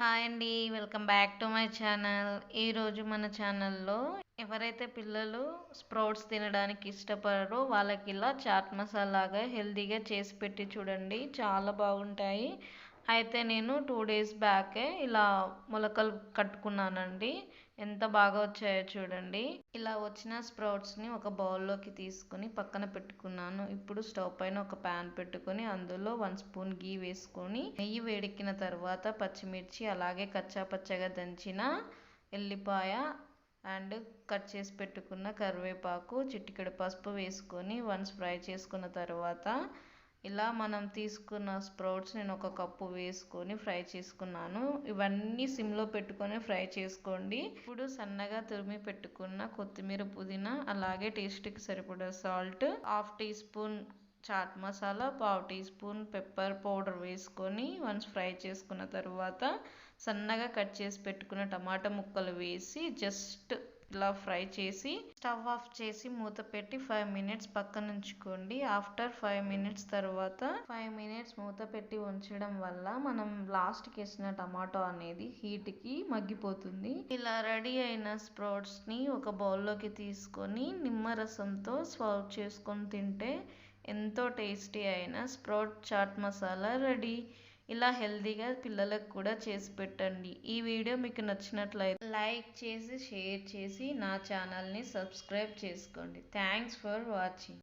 Hi అండి. Welcome back to my channel. ఈరోజు మన ఛానల్లో ఎవరైతే పిల్లలు స్ప్రౌట్స్ తినడానికి ఇష్టపడరో వాళ్ళకి ఇలా చాట్ మసాలాగా హెల్తీగా చేసి పెట్టి చూడండి. చాలా బాగుంటాయి. అయితే నేను 2 డేస్ బ్యాకే ఇలా మొలకలు కట్టుకున్నానండి. ఎంత బాగా వచ్చాయో చూడండి. ఇలా వచ్చిన స్ప్రౌట్స్ని ఒక బౌల్లోకి తీసుకుని పక్కన పెట్టుకున్నాను. ఇప్పుడు స్టవ్ పైన ఒక ప్యాన్ పెట్టుకొని అందులో 1 స్పూన్ గీ వేసుకొని నెయ్యి వేడెక్కిన తర్వాత పచ్చిమిర్చి అలాగే కచ్చా పచ్చగా దంచిన ఎల్లిపాయ అండ్ కట్ చేసి పెట్టుకున్న కరివేపాకు చిటికెడు పసుపు వేసుకొని వన్స్ ఫ్రై చేసుకున్న తర్వాత ఇలా మనం తీసుకున్న స్ప్రౌట్స్ నేను ఒక కప్పు వేసుకొని ఫ్రై చేసుకున్నాను. ఇవన్నీ సిమ్లో పెట్టుకొని ఫ్రై చేసుకోండి. ఇప్పుడు సన్నగా తురిమి పెట్టుకున్న కొత్తిమీర పుదీనా అలాగే టేస్ట్కి సరిపడా salt, half teaspoon chaat masala, పావు టీ స్పూన్ పెప్పర్ పౌడర్ వేసుకొని వన్స్ ఫ్రై చేసుకున్న తర్వాత సన్నగా కట్ చేసి పెట్టుకున్న టమాటా ముక్కలు వేసి జస్ట్ ఇలా ఫ్రై చేసి స్టవ్ ఆఫ్ చేసి మూత పెట్టి 5 మినిట్స్ పక్కన ఉంచుకోండి. ఆఫ్టర్ 5 మినిట్స్ తర్వాత 5 మినిట్స్ మూత పెట్టి ఉంచడం వల్ల మనం లాస్ట్కి వేసిన టమాటో అనేది హీట్కి మగ్గిపోతుంది. ఇలా రెడీ అయిన స్ప్రౌట్స్ని ఒక బౌల్లోకి తీసుకొని నిమ్మరసంతో సర్వ్ చేసుకొని తింటే ఎంతో టేస్టీ అయిన స్ప్రౌట్ చాట్ మసాలా రెడీ. ఇలా హెల్తీగా పిల్లలకు కూడా చేసి పెట్టండి. ఈ వీడియో మీకు నచ్చినట్లయితే లైక్ చేసి షేర్ చేసి నా ఛానల్ని సబ్స్క్రైబ్ చేసుకోండి. Thanks for watching.